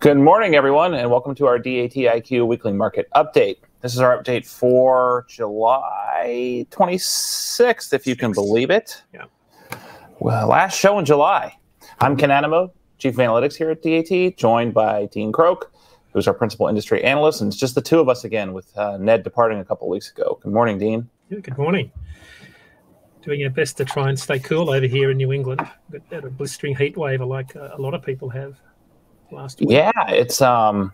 Good morning, everyone, and welcome to our DAT IQ Weekly Market Update. This is our update for July 26th, if you can believe it. Yeah. Well, last show in July. I'm Ken Animo, Chief of Analytics here at DAT, joined by Dean Croak, who's our Principal Industry Analyst, and it's just the two of us again with Ned departing a couple of weeks ago. Good morning, Dean. Yeah, good morning. Doing our best to try and stay cool over here in New England. Got a blistering heat wave like a lot of people have last week. Yeah, it's the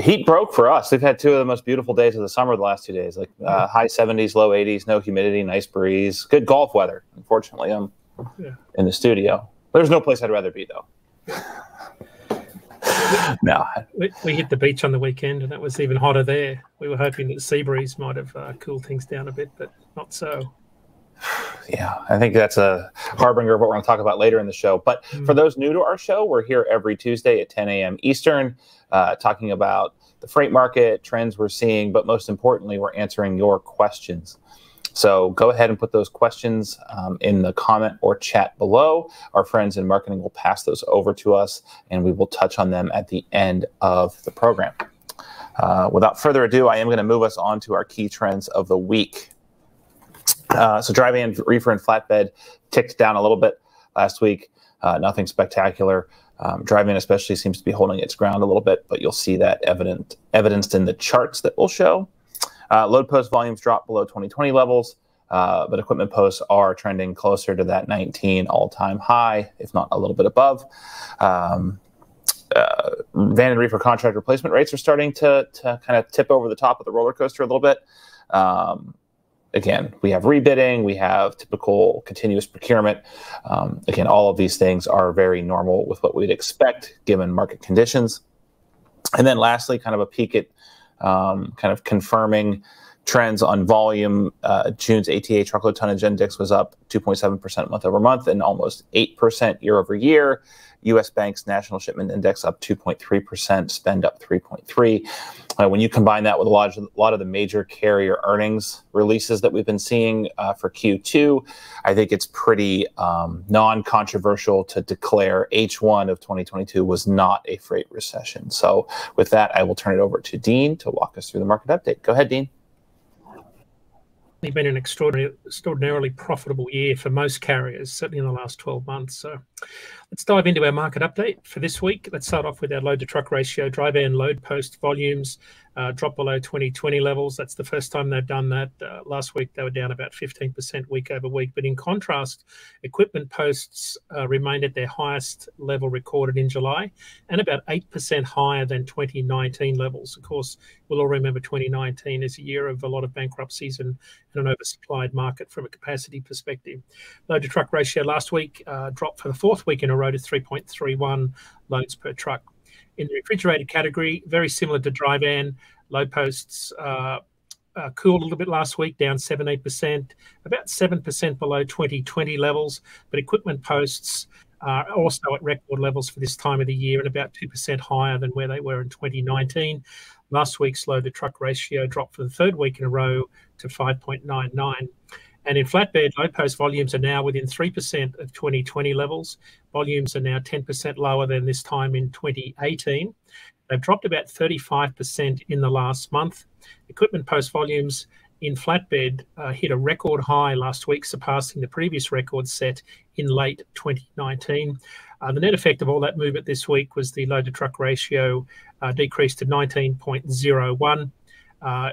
heat broke for us. We've had two of the most beautiful days of the summer the last 2 days, like high 70s, low 80s, no humidity, nice breeze, good golf weather. Unfortunately, I'm in the studio. There's no place I'd rather be, though. No. We hit the beach on the weekend, and that was even hotter there. We were hoping that the sea breeze might have cooled things down a bit, but not so. Yeah, I think that's a harbinger of what we're going to talk about later in the show. But for those new to our show, we're here every Tuesday at 10 a.m. Eastern, talking about the freight market, trends we're seeing, but most importantly, we're answering your questions. So go ahead and put those questions in the comment or chat below. Our friends in marketing will pass those over to us, and we will touch on them at the end of the program. Without further ado, I am going to move us on to our key trends of the week. So dry van, reefer, and flatbed ticked down a little bit last week. Nothing spectacular. Dry van especially seems to be holding its ground a little bit, but you'll see that evidenced in the charts that we'll show. Load post volumes dropped below 2020 levels, but equipment posts are trending closer to that 19 all-time high, if not a little bit above. Van and reefer contract replacement rates are starting to kind of tip over the top of the roller coaster a little bit. Again, we have rebidding, we have typical continuous procurement. Again, all of these things are very normal with what we'd expect given market conditions. And then lastly, kind of a peek at kind of confirming trends on volume. June's ATA truckload tonnage index was up 2.7% month over month and almost 8% year over year. U.S. Bank's national shipment index up 2.3%, spend up 3.3%. When you combine that with a lot of the major carrier earnings releases that we've been seeing for Q2, I think it's pretty non-controversial to declare H1 of 2022 was not a freight recession. So with that, I will turn it over to Dean to walk us through the market update. Go ahead, Dean. It's been an extraordinarily profitable year for most carriers, certainly in the last 12 months. So let's dive into our market update for this week. Let's start off with our load to truck ratio. Dry van load post volumes dropped below 2020 levels. That's the first time they've done that. Last week, they were down about 15% week over week. But in contrast, equipment posts remained at their highest level recorded in July and about 8% higher than 2019 levels. Of course, we'll all remember 2019 as a year of a lot of bankruptcies and an oversupplied market from a capacity perspective. Load to truck ratio last week dropped for the fourth week in a row to 3.31 loads per truck. In the refrigerated category, very similar to dry van, load posts cooled a little bit last week, down 7-8%, about 7% below 2020 levels. But equipment posts are also at record levels for this time of the year and about 2% higher than where they were in 2019. Last week's load to truck ratio dropped for the third week in a row to 5.99. And in flatbed, load post volumes are now within 3% of 2020 levels. Volumes are now 10% lower than this time in 2018. They've dropped about 35% in the last month. Equipment post volumes in flatbed hit a record high last week, surpassing the previous record set in late 2019. The net effect of all that movement this week was the load to truck ratio decreased to 19.01.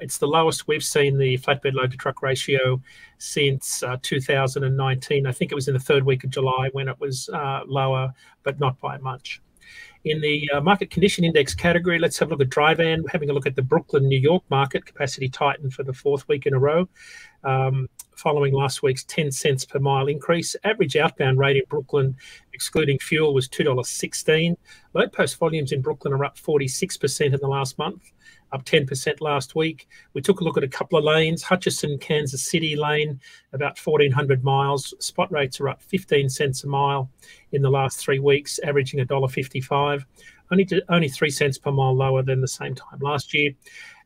It's the lowest we've seen the flatbed load to truck ratio since 2019. I think it was in the third week of July when it was lower, but not by much. In the market condition index category, let's have a look at dry van. We're having a look at the Brooklyn, New York market. Capacity tightened for the fourth week in a row, following last week's 10 cents per mile increase. Average outbound rate in Brooklyn, excluding fuel, was $2.16. Load post volumes in Brooklyn are up 46% in the last month, up 10% last week. We took a look at a couple of lanes. Hutchinson, Kansas City lane, about 1,400 miles. Spot rates are up 15 cents a mile in the last 3 weeks, averaging $1.55, only 3 cents per mile lower than the same time last year.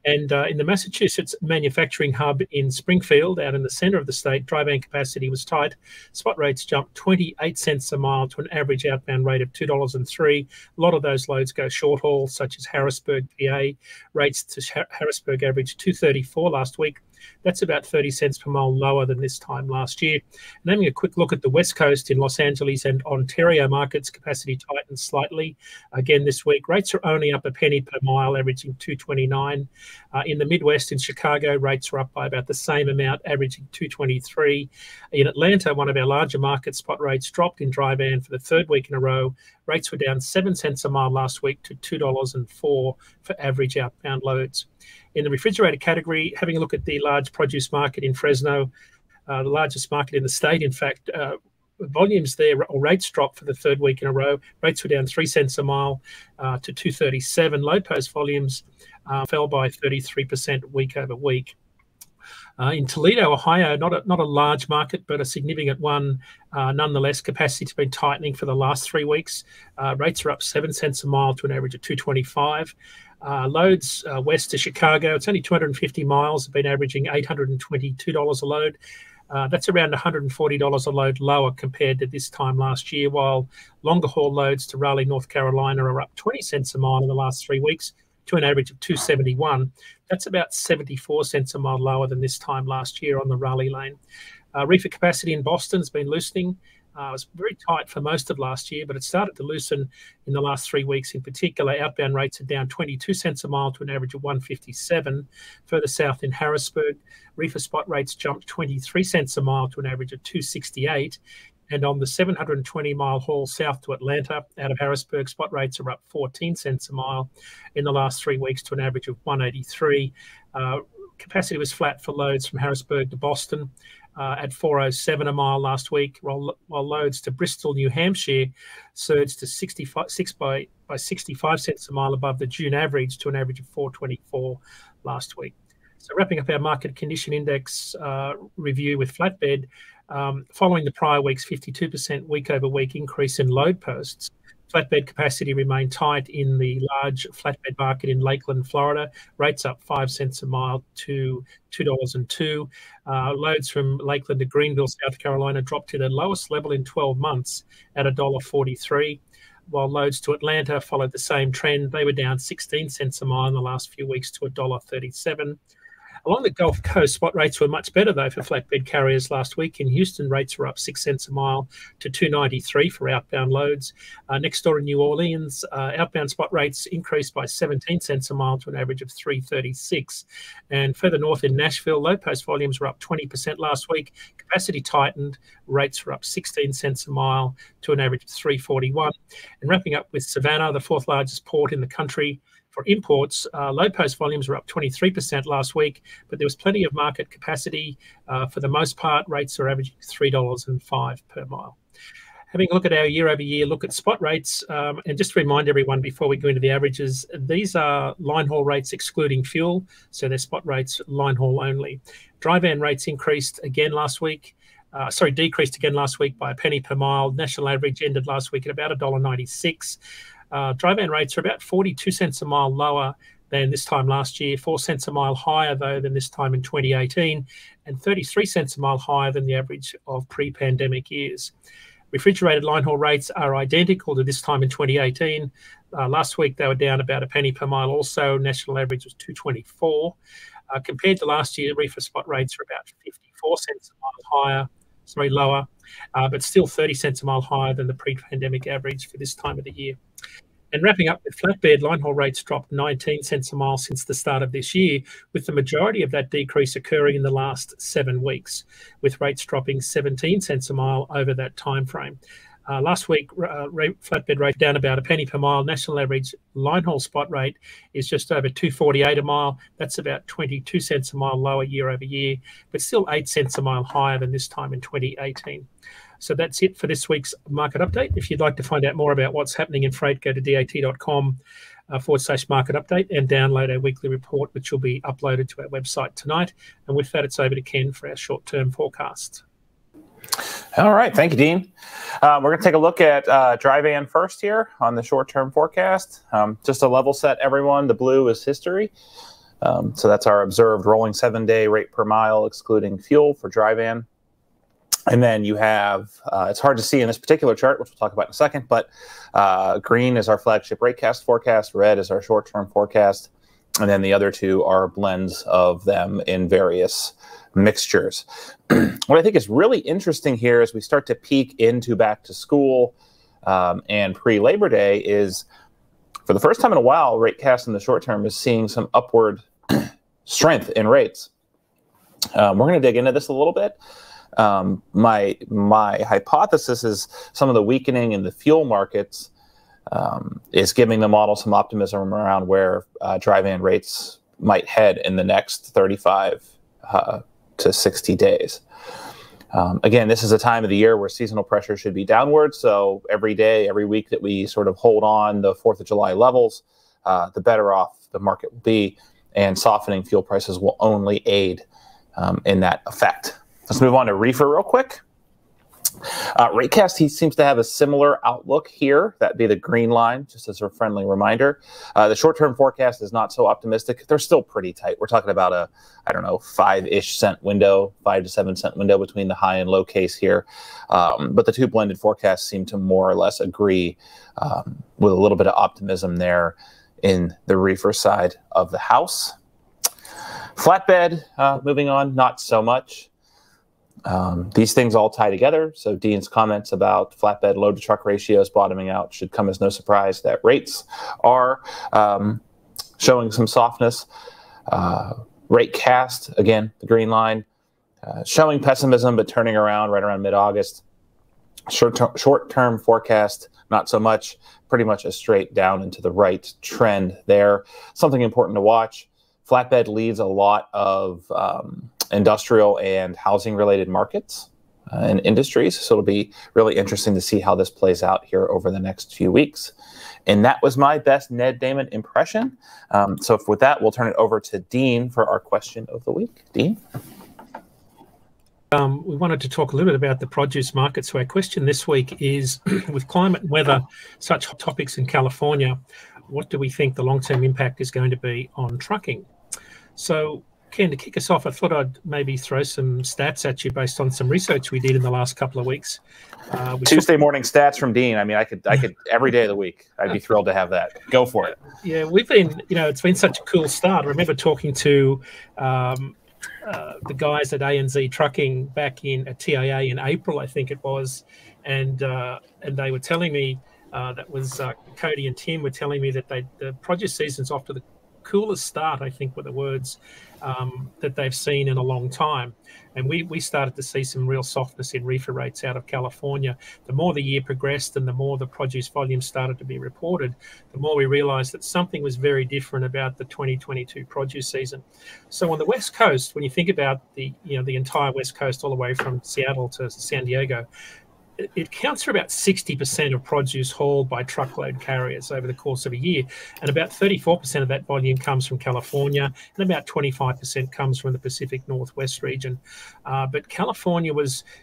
And in the Massachusetts manufacturing hub in Springfield, out in the center of the state, dry van capacity was tight. Spot rates jumped 28 cents a mile to an average outbound rate of $2.03. A lot of those loads go short haul, such as Harrisburg, PA. Rates to Harrisburg averaged $2.34 last week. That's about 30 cents per mile lower than this time last year. And having a quick look at the West Coast in Los Angeles and Ontario markets, capacity tightened slightly. Again this week, rates are only up a penny per mile, averaging $2.29. In the Midwest, in Chicago, rates are up by about the same amount, averaging $2.23. In Atlanta, one of our larger markets, spot rates dropped in dry van for the third week in a row. Rates were down 7 cents a mile last week to $2.04 for average outbound loads. In the refrigerated category, having a look at the large produce market in Fresno, the largest market in the state, in fact, volumes there, or rates dropped for the third week in a row. Rates were down 3 cents a mile to $2.37. Load post volumes fell by 33% week over week. In Toledo, Ohio, not a large market, but a significant one. Nonetheless, capacity has been tightening for the last 3 weeks. Rates are up 7 cents a mile to an average of $2.25. Loads west to Chicago, it's only 250 miles, have been averaging $822 a load. That's around $140 a load lower compared to this time last year, while longer haul loads to Raleigh, North Carolina are up 20 cents a mile in the last 3 weeks to an average of $2.71. That's about 74 cents a mile lower than this time last year on the Raleigh lane. Reefer capacity in Boston has been loosening. It was very tight for most of last year, but it started to loosen in the last 3 weeks. In particular, outbound rates are down 22 cents a mile to an average of $1.57. Further south in Harrisburg, reefer spot rates jumped 23 cents a mile to an average of $2.68. And on the 720-mile haul south to Atlanta, out of Harrisburg, spot rates are up 14 cents a mile in the last 3 weeks to an average of $1.83. Capacity was flat for loads from Harrisburg to Boston at $4.07 a mile last week, while loads to Bristol, New Hampshire surged to 65 cents a mile above the June average to an average of $4.24 last week. So wrapping up our market condition index review with flatbed, following the prior week's 52% week over week increase in load posts, flatbed capacity remained tight in the large flatbed market in Lakeland, Florida. Rates up 5 cents a mile to $2.02. Loads from Lakeland to Greenville, South Carolina dropped to their lowest level in 12 months at $1.43. While loads to Atlanta followed the same trend. They were down 16 cents a mile in the last few weeks to $1.37. Along the Gulf Coast, spot rates were much better, though, for flatbed carriers last week. In Houston, rates were up 6 cents a mile to $2.93 for outbound loads. Next door in New Orleans, outbound spot rates increased by 17 cents a mile to an average of $3.36. And further north in Nashville, load post volumes were up 20% last week. Capacity tightened. Rates were up 16 cents a mile to an average of $3.41. And wrapping up with Savannah, the fourth largest port in the country, for imports, load post volumes were up 23% last week, but there was plenty of market capacity. For the most part, rates are averaging $3.05 per mile. Having a look at our year-over-year look at spot rates, and just to remind everyone before we go into the averages, these are line haul rates excluding fuel, so they're spot rates line haul only. Dry van rates decreased again last week by a penny per mile. National average ended last week at about $1.96. Dry van rates are about 42 cents a mile lower than this time last year, 4 cents a mile higher, though, than this time in 2018, and 33 cents a mile higher than the average of pre-pandemic years. Refrigerated line haul rates are identical to this time in 2018. Last week, they were down about a penny per mile also. National average was $2.24. Compared to last year, reefer spot rates are about 54 cents a mile lower, but still 30 cents a mile higher than the pre-pandemic average for this time of the year. And wrapping up with flatbed, line haul rates dropped 19 cents a mile since the start of this year, with the majority of that decrease occurring in the last 7 weeks, with rates dropping 17 cents a mile over that time frame. Last week, flatbed rate down about a penny per mile. National average line haul spot rate is just over $2.48 a mile. That's about 22 cents a mile lower year over year, but still 8 cents a mile higher than this time in 2018. So that's it for this week's market update. If you'd like to find out more about what's happening in freight, go to dat.com/market update and download our weekly report, which will be uploaded to our website tonight. And with that, it's over to Ken for our short-term forecast. All right. Thank you, Dean. We're going to take a look at dry van first here on the short-term forecast. Just to level set everyone, the blue is history. So that's our observed rolling 7-day rate per mile, excluding fuel for dry van. And then you have, it's hard to see in this particular chart, which we'll talk about in a second, but green is our flagship ratecast forecast, red is our short-term forecast, and then the other two are blends of them in various mixtures. What I think is really interesting here as we start to peek into back to school and pre-Labor Day is, for the first time in a while, ratecast in the short term is seeing some upward strength in rates. We're going to dig into this a little bit. My hypothesis is some of the weakening in the fuel markets is giving the model some optimism around where dry van rates might head in the next 35 to 60 days. Again, this is a time of the year where seasonal pressure should be downward. So every day, every week that we sort of hold on the 4th of July levels, the better off the market will be, and softening fuel prices will only aid in that effect. Let's move on to reefer real quick. Ratecast, he seems to have a similar outlook here. That'd be the green line, just as a friendly reminder. The short-term forecast is not so optimistic. They're still pretty tight. We're talking about a, I don't know, 5-ish cent window, 5 to 7 cent window between the high and low case here. But the two blended forecasts seem to more or less agree with a little bit of optimism there in the reefer side of the house. Flatbed, moving on, not so much. These things all tie together. So Dean's comments about flatbed load to truck ratios bottoming out should come as no surprise that rates are showing some softness. Ratecast, again, the green line, showing pessimism but turning around right around mid-August. Short-term forecast, not so much, pretty much a straight down and to the right trend there. Something important to watch. Flatbed leads a lot of industrial and housing related markets and industries. So it'll be really interesting to see how this plays out here over the next few weeks. And that was my best Ned Damon impression. So with that, we'll turn it over to Dean for our question of the week. Dean? We wanted to talk a little bit about the produce market. So our question this week is, with climate and weather, such hot topics in California, what do we think the long-term impact is going to be on trucking? So Ken, to kick us off, I thought I'd maybe throw some stats at you based on some research we did in the last couple of weeks. Tuesday morning stats from Dean. I mean, I could every day of the week. I'd be thrilled to have that. Go for it. Yeah, we've been, it's been such a cool start. I remember talking to the guys at ANZ Trucking back at TIA in April, I think it was, and they were telling me that was Cody and Tim were telling me that the produce season's off to the coolest start, I think were the words that they've seen in a long time. And we started to see some real softness in reefer rates out of California. The more the year progressed and the more the produce volume started to be reported, the more we realized that something was very different about the 2022 produce season. So on the West Coast, when you think about the entire West Coast all the way from Seattle to San Diego, it counts for about 60% of produce hauled by truckload carriers over the course of a year. And about 34% of that volume comes from California, and about 25% comes from the Pacific Northwest region. But California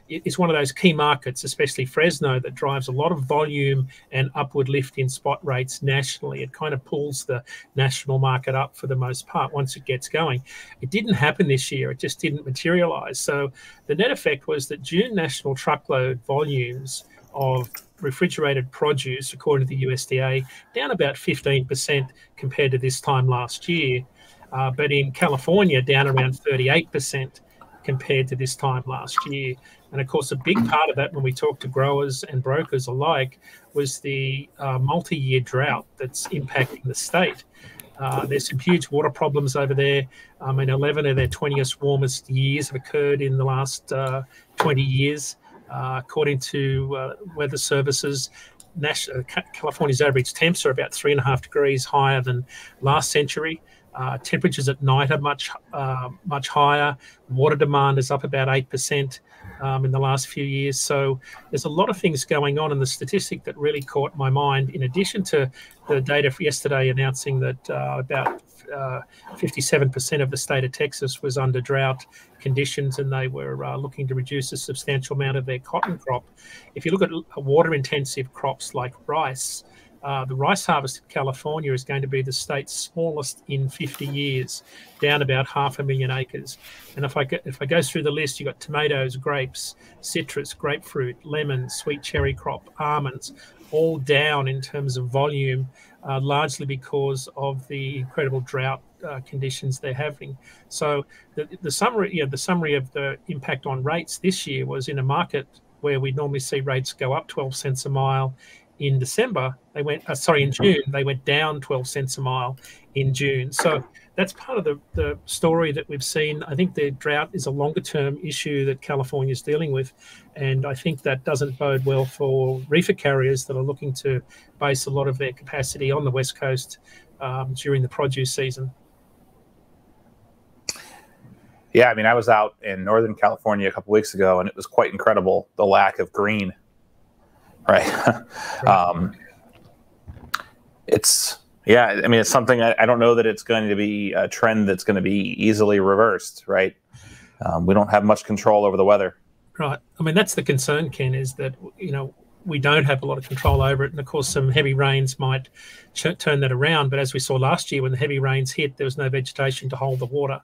is one of those key markets, especially Fresno, that drives a lot of volume and upward lift in spot rates nationally. It kind of pulls the national market up for the most part once it gets going. It didn't happen this year. It just didn't materialize. So the net effect was that June national truckload volumes of refrigerated produce, according to the USDA, down about 15% compared to this time last year. But in California, down around 38% compared to this time last year. And of course, a big part of that when we talk to growers and brokers alike was the multi-year drought that's impacting the state. There's some huge water problems over there. 11 of their 20th warmest years have occurred in the last 20 years. According to weather services, California's average temps are about 3.5 degrees higher than last century. Temperatures at night are much higher. Water demand is up about 8% in the last few years. So there's a lot of things going on. And the statistic that really caught my mind, in addition to the data for yesterday announcing that about 57% of the state of Texas was under drought conditions, and they were looking to reduce a substantial amount of their cotton crop. If you look at water-intensive crops like rice, The rice harvest in California is going to be the state's smallest in 50 years, down about 500,000 acres. And if I go through the list, you've got tomatoes, grapes, citrus, grapefruit, lemon, sweet cherry crop, almonds, all down in terms of volume, largely because of the incredible drought conditions they're having. So the summary of the impact on rates this year was in a market where we normally see rates go up 12 cents a mile. In December, they went, in June, they went down 12 cents a mile in June. So that's part of the story that we've seen. I think the drought is a longer term issue that California is dealing with. And I think that doesn't bode well for reefer carriers that are looking to base a lot of their capacity on the West Coast during the produce season. Yeah, I mean, I was out in Northern California a couple weeks ago, and it was quite incredible, the lack of green. Right. It's something I don't know that it's going to be a trend that's going to be easily reversed, right? We don't have much control over the weather. Right. I mean, that's the concern, Ken, is that, we don't have a lot of control over it. And of course, some heavy rains might turn that around. But as we saw last year, when the heavy rains hit, there was no vegetation to hold the water.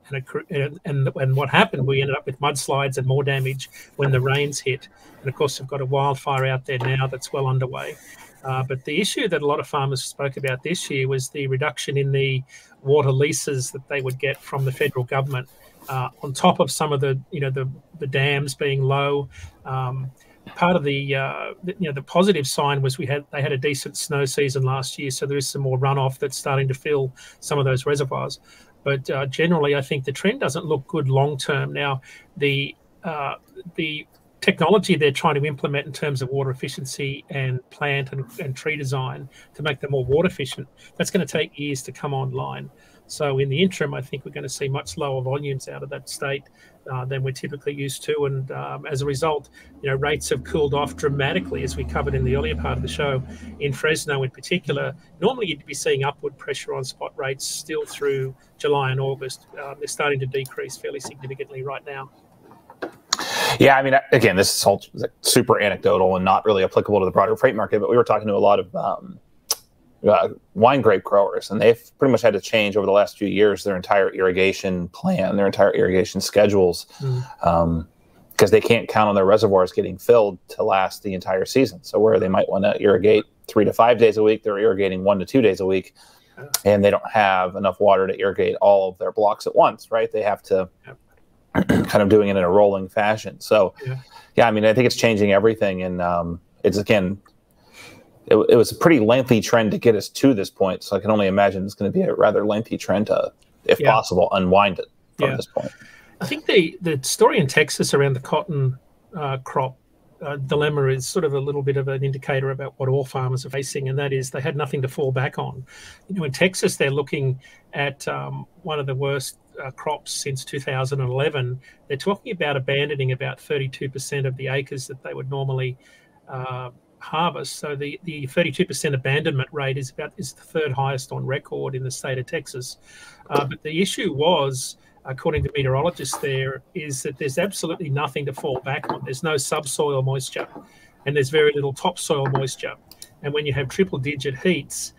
And what happened, we ended up with mudslides and more damage when the rains hit. And of course, we've got a wildfire out there now that's well underway. But the issue that a lot of farmers spoke about this year was the reduction in the water leases that they would get from the federal government, on top of some of the dams being low. Part of the positive sign was they had a decent snow season last year, so there is some more runoff that's starting to fill some of those reservoirs. But generally, I think the trend doesn't look good long term. Now, the technology they're trying to implement in terms of water efficiency and plant and tree design to make them more water efficient, that's going to take years to come online. So in the interim, I think we're going to see much lower volumes out of that state than we're typically used to. And as a result, rates have cooled off dramatically, as we covered in the earlier part of the show. In Fresno in particular, normally you'd be seeing upward pressure on spot rates still through July and August. They're starting to decrease fairly significantly right now. Yeah, I mean, again, this is all super anecdotal and not really applicable to the broader freight market, but we were talking to a lot of wine grape growers, and they've pretty much had to change over the last few years their entire irrigation plan, their entire irrigation schedules, because they can't count on their reservoirs getting filled to last the entire season. So where they might want to irrigate 3 to 5 days a week, they're irrigating 1 to 2 days a week, and they don't have enough water to irrigate all of their blocks at once, right? They have to kind of doing it in a rolling fashion. So, yeah, I mean, I think it's changing everything, and it's, again, it was a pretty lengthy trend to get us to this point. So I can only imagine it's going to be a rather lengthy trend to, if possible, unwind it from this point. I think the story in Texas around the cotton crop dilemma is sort of a little bit of an indicator about what all farmers are facing, and that is they had nothing to fall back on. In Texas, they're looking at one of the worst crops since 2011. They're talking about abandoning about 32% of the acres that they would normally harvest. So the 32% abandonment rate is the third highest on record in the state of Texas. But the issue was, according to meteorologists there, is that there's absolutely nothing to fall back on. There's no subsoil moisture, and there's very little topsoil moisture. And when you have triple-digit heats,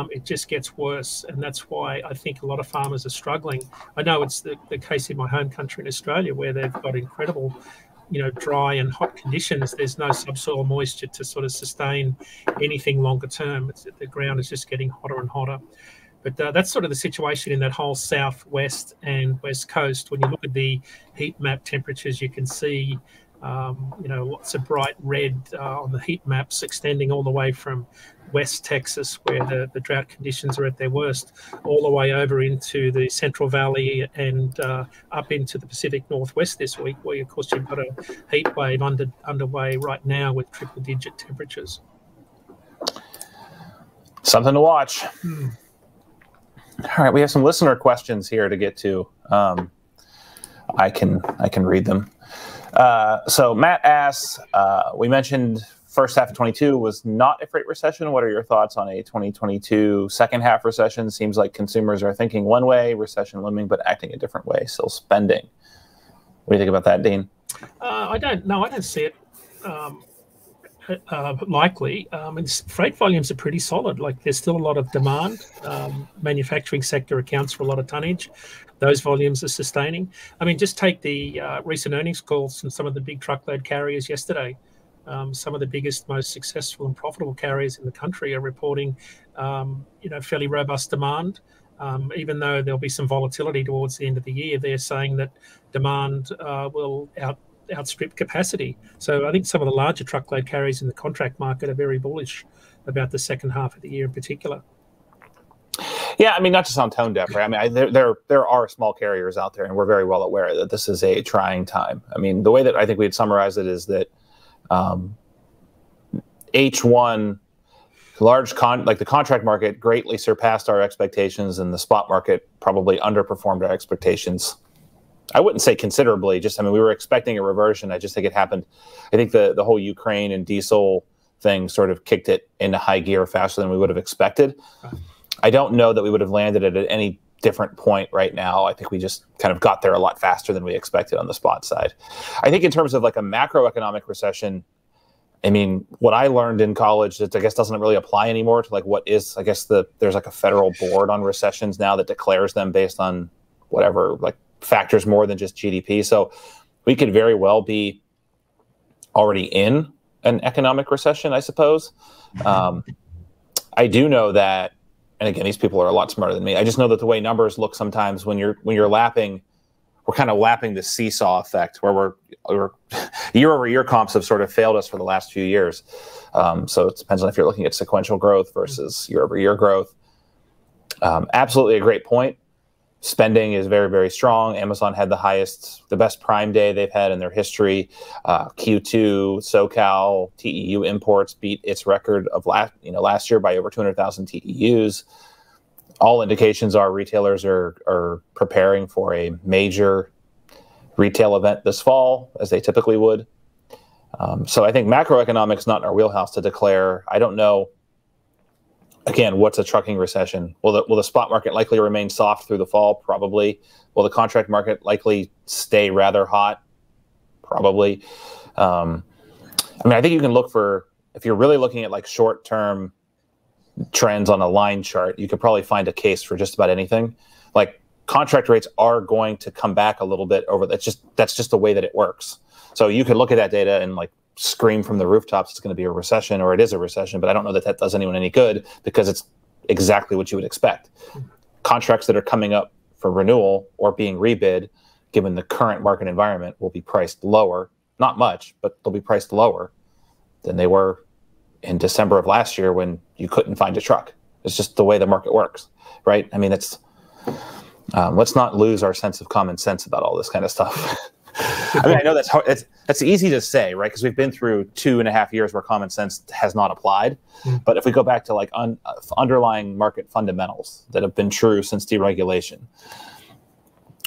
it just gets worse, and that's why I think a lot of farmers are struggling. I know it's the case in my home country in Australia, where they've got incredible dry and hot conditions. There's no subsoil moisture to sort of sustain anything longer term. The ground is just getting hotter and hotter. But that's sort of the situation in that whole southwest and west coast. When you look at the heat map temperatures, you can see lots of bright red on the heat maps extending all the way from West Texas, where the drought conditions are at their worst, all the way over into the Central Valley and up into the Pacific Northwest this week, where, of course, you've got a heat wave underway right now with triple-digit temperatures. Something to watch. All right, we have some listener questions here to get to. I can read them. So Matt asks, we mentioned first half of 22 was not a freight recession. What are your thoughts on a 2022 second half recession? Seems like consumers are thinking one way, recession looming, but acting a different way, still spending. What do you think about that, Dean? I don't see it likely. And freight volumes are pretty solid. Like there's still a lot of demand. Manufacturing sector accounts for a lot of tonnage. Those volumes are sustaining. I mean, just take the recent earnings calls from some of the big truckload carriers yesterday. Some of the biggest, most successful and profitable carriers in the country are reporting, fairly robust demand. Even though there'll be some volatility towards the end of the year, they're saying that demand will outstrip capacity. So I think some of the larger truckload carriers in the contract market are very bullish about the second half of the year in particular. Yeah, I mean, not to sound tone deaf, right? I mean, there are small carriers out there, and we're very well aware that this is a trying time. I mean, the way that I think we'd summarize it is that H1 like the contract market greatly surpassed our expectations, and the spot market probably underperformed our expectations. I wouldn't say considerably. We were expecting a reversion. I just think it happened. I think the whole Ukraine and diesel thing sort of kicked it into high gear faster than we would have expected. I don't know that we would have landed it at any different point right now. I think we just kind of got there a lot faster than we expected on the spot side. I think in terms of like a macroeconomic recession, I mean, what I learned in college that I guess doesn't really apply anymore to like what is, I guess there's like a federal board on recessions now that declares them based on whatever, like factors more than just GDP. So we could very well be already in an economic recession, I suppose. I do know that, and again, these people are a lot smarter than me. I just know that the way numbers look sometimes when you're lapping, we're kind of lapping the seesaw effect where we're year-over-year comps have sort of failed us for the last few years. So it depends on if you're looking at sequential growth versus year-over-year growth. Absolutely a great point. Spending is very, very strong. Amazon had the best Prime Day they've had in their history. Q2 SoCal TEU imports beat its record of last year by over 200,000 TEUs. All indications are retailers are preparing for a major retail event this fall, as they typically would. So I think macroeconomics not in our wheelhouse to declare. I don't know. Again, what's a trucking recession? Will the spot market likely remain soft through the fall? Probably. Will the contract market likely stay rather hot? Probably. I think you can look for, if you're really looking at like short-term trends on a line chart, you could probably find a case for just about anything. Like contract rates are going to come back a little bit over. That's just the way that it works. So you could look at that data and like scream from the rooftops it's going to be a recession, or it is a recession, but I don't know that does anyone any good because it's exactly what you would expect. Contracts that are coming up for renewal or being rebid, given the current market environment, will be priced lower. Not much, but they'll be priced lower than they were in December of last year when you couldn't find a truck. It's just the way the market works, right? I mean, let's not lose our sense of common sense about all this kind of stuff. I know that's hard. That's easy to say, right? Because we've been through 2.5 years where common sense has not applied. But if we go back to like underlying market fundamentals that have been true since deregulation,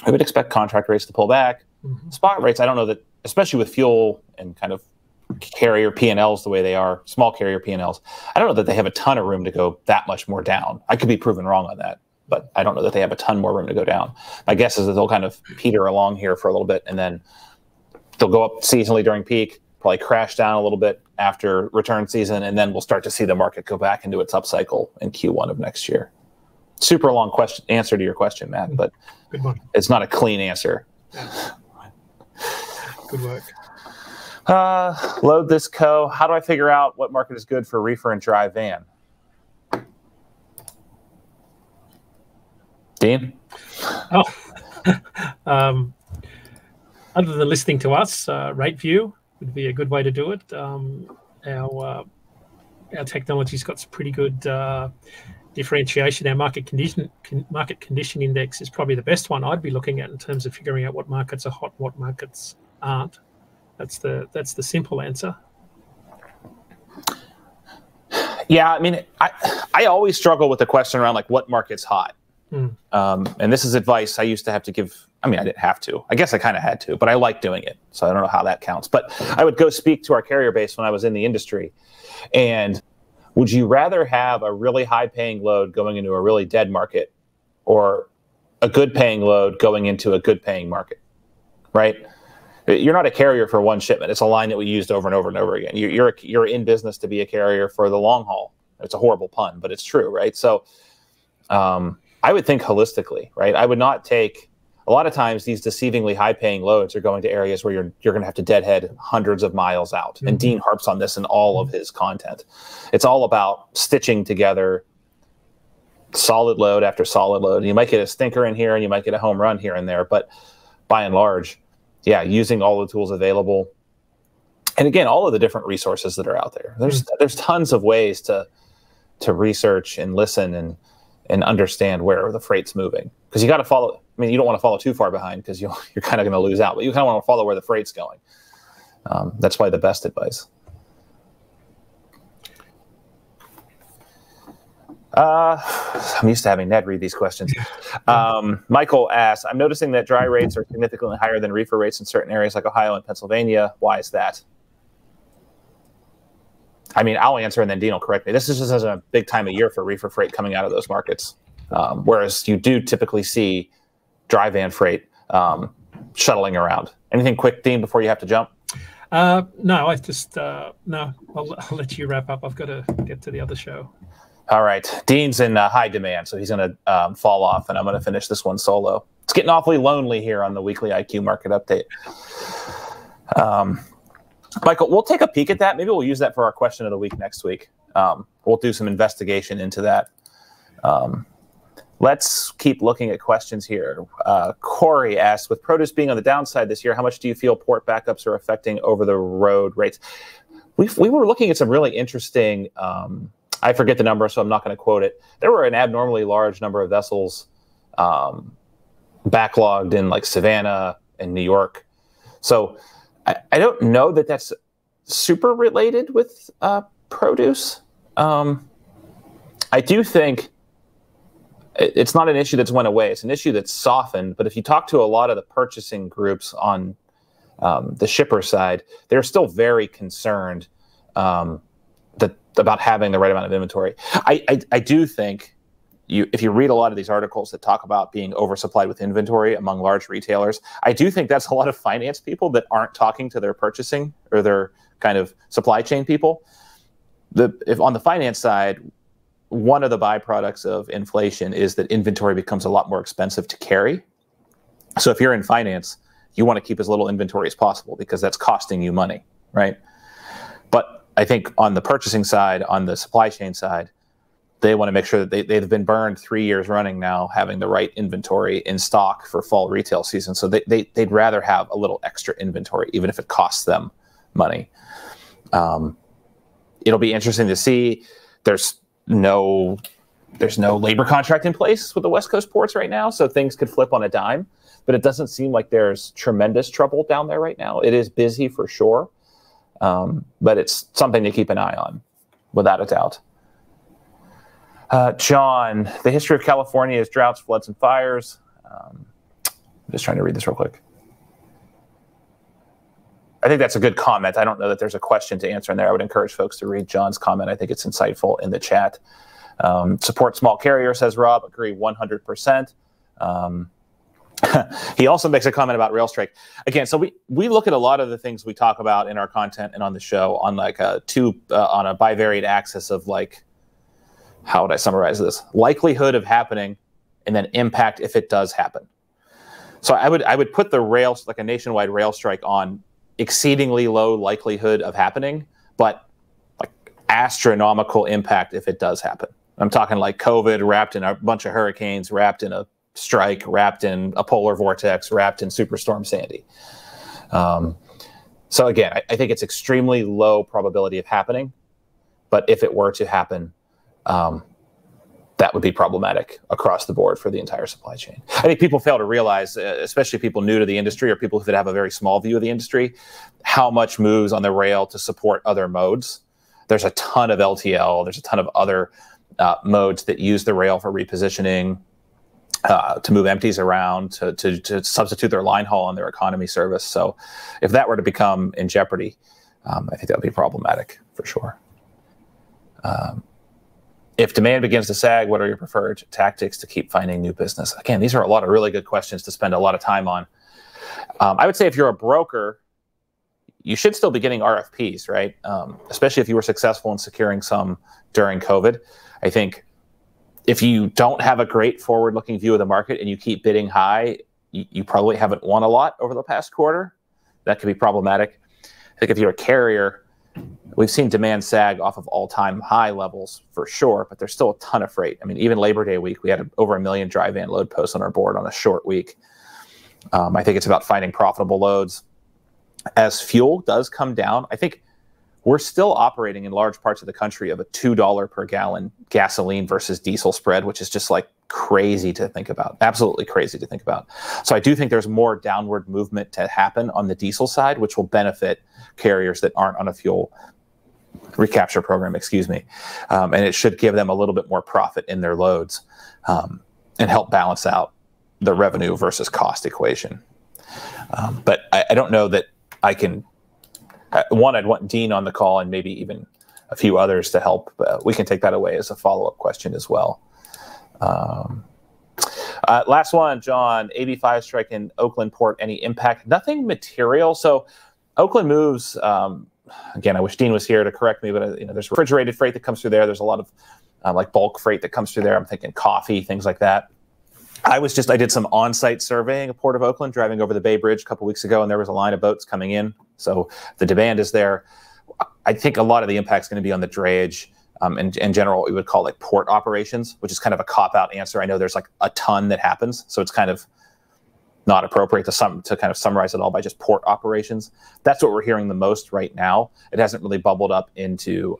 I would expect contract rates to pull back. Spot rates, I don't know that, especially with fuel and kind of carrier P&Ls the way they are, small carrier P&Ls, I don't know that they have a ton of room to go that much more down. I could be proven wrong on that, but I don't know that they have a ton more room to go down. My guess is that they'll kind of peter along here for a little bit, and then they'll go up seasonally during peak, probably crash down a little bit after return season, and then we'll start to see the market go back into its upcycle in Q1 of next year. Super long answer to your question, Matt, but good one. It's not a clean answer. Yeah. Good work. Load this co. How do I figure out what market is good for reefer and dry van? Dean? Other than listening to us, RateView would be a good way to do it. Our technology's got some pretty good differentiation. Our market condition index is probably the best one I'd be looking at in terms of figuring out what markets are hot, what markets aren't. That's the simple answer. Yeah, I mean, I always struggle with the question around like what market's hot. And this is advice I used to have to give. I mean, I didn't have to. I guess I kind of had to, but I like doing it. So I don't know how that counts. But I would go speak to our carrier base when I was in the industry. And would you rather have a really high-paying load going into a really dead market, or a good-paying load going into a good-paying market, right? You're not a carrier for one shipment. It's a line that we used over and over and over again. You're in business to be a carrier for the long haul. It's a horrible pun, but it's true, right? So I would think holistically, right? I would not take, a lot of times these deceivingly high-paying loads are going to areas where you're going to have to deadhead hundreds of miles out. Mm-hmm. And Dean harps on this in all of his content. It's all about stitching together solid load after solid load. You might get a stinker in here and you might get a home run here and there, but by and large, yeah, using all the tools available. And again, all of the different resources that are out there. There's tons of ways to research and listen and understand where the freight's moving. Because you got to follow, I mean, you don't want to follow too far behind because you're kind of going to lose out, but you kind of want to follow where the freight's going. That's probably the best advice. I'm used to having Ned read these questions. Michael asks, I'm noticing that dry rates are significantly higher than reefer rates in certain areas like Ohio and Pennsylvania. Why is that? I mean, I'll answer and then Dean will correct me. This is just a big time of year for reefer freight coming out of those markets. Whereas you do typically see dry van freight shuttling around. Anything quick, Dean, before you have to jump? No, I just, no, I'll let you wrap up. I've got to get to the other show. All right. Dean's in high demand, so he's going to fall off, and I'm going to finish this one solo. It's getting awfully lonely here on the weekly IQ market update. Michael, we'll take a peek at that. Maybe we'll use that for our question of the week next week. We'll do some investigation into that. Let's keep looking at questions here. Corey asks, with produce being on the downside this year, how much do you feel port backups are affecting over-the-road rates? We were looking at some really interesting, I forget the number, so I'm not going to quote it. There were an abnormally large number of vessels backlogged in like Savannah and New York. So I don't know that that's super related with produce. I do think it's not an issue that's went away. It's an issue that's softened. But if you talk to a lot of the purchasing groups on the shipper side, they're still very concerned about having the right amount of inventory. I do think if you read a lot of these articles that talk about being oversupplied with inventory among large retailers, I do think that's a lot of finance people that aren't talking to their purchasing or their kind of supply chain people. If on the finance side, one of the byproducts of inflation is that inventory becomes a lot more expensive to carry. So if you're in finance, you want to keep as little inventory as possible because that's costing you money, right? But I think on the purchasing side, on the supply chain side, they want to make sure that they've been burned 3 years running now, having the right inventory in stock for fall retail season. So they'd rather have a little extra inventory, even if it costs them money. It'll be interesting to see. There's no labor contract in place with the West Coast ports right now, so things could flip on a dime. But it doesn't seem like there's tremendous trouble down there right now. It is busy for sure, but it's something to keep an eye on, without a doubt. John, the history of California is droughts, floods, and fires. I'm just trying to read this real quick. I think that's a good comment. I don't know that there's a question to answer in there. I would encourage folks to read John's comment. I think it's insightful in the chat. Support small carrier, says Rob. Agree 100%. He also makes a comment about rail strike. Again, so we look at a lot of the things we talk about in our content and on the show on like on a bivariate axis of like, how would I summarize this? Likelihood of happening and then impact if it does happen. So I would put the rail, like a nationwide rail strike, on exceedingly low likelihood of happening, but like astronomical impact if it does happen. I'm talking like COVID wrapped in a bunch of hurricanes, wrapped in a strike, wrapped in a polar vortex, wrapped in Superstorm Sandy. So again, I think it's extremely low probability of happening, but if it were to happen, that would be problematic across the board for the entire supply chain. I think people fail to realize, especially people new to the industry or people that have a very small view of the industry, how much moves on the rail to support other modes. There's a ton of LTL. There's a ton of other modes that use the rail for repositioning, to move empties around, to substitute their line haul on their economy service. So if that were to become in jeopardy, I think that would be problematic for sure. If demand begins to sag, what are your preferred tactics to keep finding new business? Again, these are a lot of really good questions to spend a lot of time on. I would say if you're a broker, you should still be getting RFPs, right? Especially if you were successful in securing some during COVID. I think if you don't have a great forward-looking view of the market and you keep bidding high, you probably haven't won a lot over the past quarter. That could be problematic. I think if you're a carrier, we've seen demand sag off of all-time high levels for sure, but there's still a ton of freight. I mean, even Labor Day week, we had over 1 million dry van load posts on our board on a short week. I think it's about finding profitable loads. As fuel does come down, I think we're still operating in large parts of the country of a $2 per gallon gasoline versus diesel spread, which is just like crazy to think about, absolutely crazy to think about. So I do think there's more downward movement to happen on the diesel side, which will benefit carriers that aren't on a fuel recapture program, and it should give them a little bit more profit in their loads and help balance out the revenue versus cost equation. But I don't know that I can. One, I'd want Dean on the call and maybe even a few others to help. We can take that away as a follow-up question as well. Last one, John. AB5 strike in Oakland port, any impact? Nothing material. So Oakland moves, again, I wish Dean was here to correct me, but there's refrigerated freight that comes through there. There's a lot of like bulk freight that comes through there. I'm thinking coffee, things like that. I did some on-site surveying of Port of Oakland, driving over the Bay Bridge a couple weeks ago, and there was a line of boats coming in. So the demand is there. I think a lot of the impact is going to be on the drayage, in general, what we would call like port operations, which is kind of a cop-out answer. I know there's like a ton that happens, so it's kind of not appropriate to kind of summarize it all by just port operations. That's what we're hearing the most right now. It hasn't really bubbled up into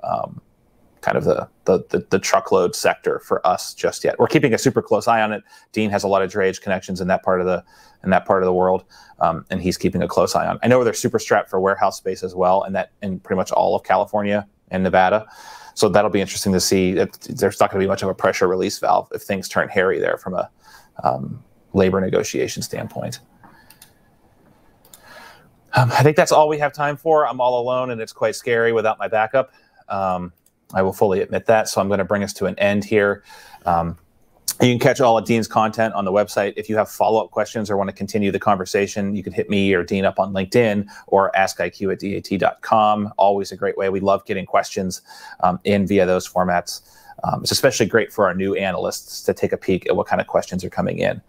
kind of the truckload sector for us just yet. We're keeping a super close eye on it. Dean has a lot of drayage connections in that part of the world, and he's keeping a close eye on. I know they're super strapped for warehouse space as well, and that in pretty much all of California and Nevada. So that'll be interesting to see. There's not going to be much of a pressure release valve if things turn hairy there from a labor negotiation standpoint. I think that's all we have time for. I'm all alone, and it's quite scary without my backup. I will fully admit that. So I'm going to bring us to an end here. You can catch all of Dean's content on the website. If you have follow-up questions or want to continue the conversation, you can hit me or Dean up on LinkedIn or askiq@dat.com. Always a great way. We love getting questions in via those formats. It's especially great for our new analysts to take a peek at what kind of questions are coming in.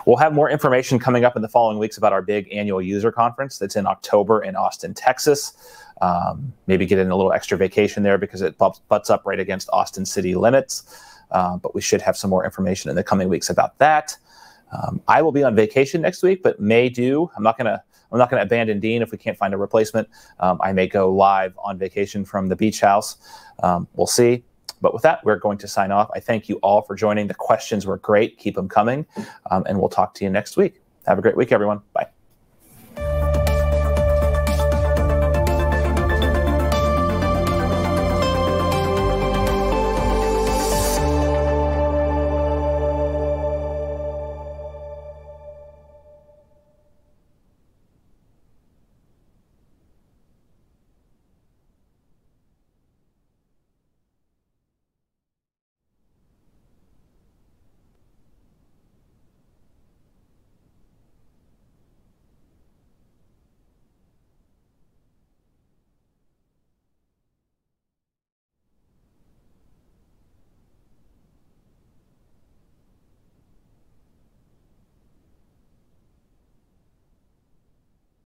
We'll have more information coming up in the following weeks about our big annual user conference that's in October in Austin, Texas. Maybe get in a little extra vacation there because it butts up right against Austin city limits. But we should have some more information in the coming weeks about that. I will be on vacation next week, but may do. I'm not gonna abandon Dean if we can't find a replacement. I may go live on vacation from the beach house. We'll see. But with that, we're going to sign off. I thank you all for joining. The questions were great. Keep them coming. And we'll talk to you next week. Have a great week, everyone. Bye.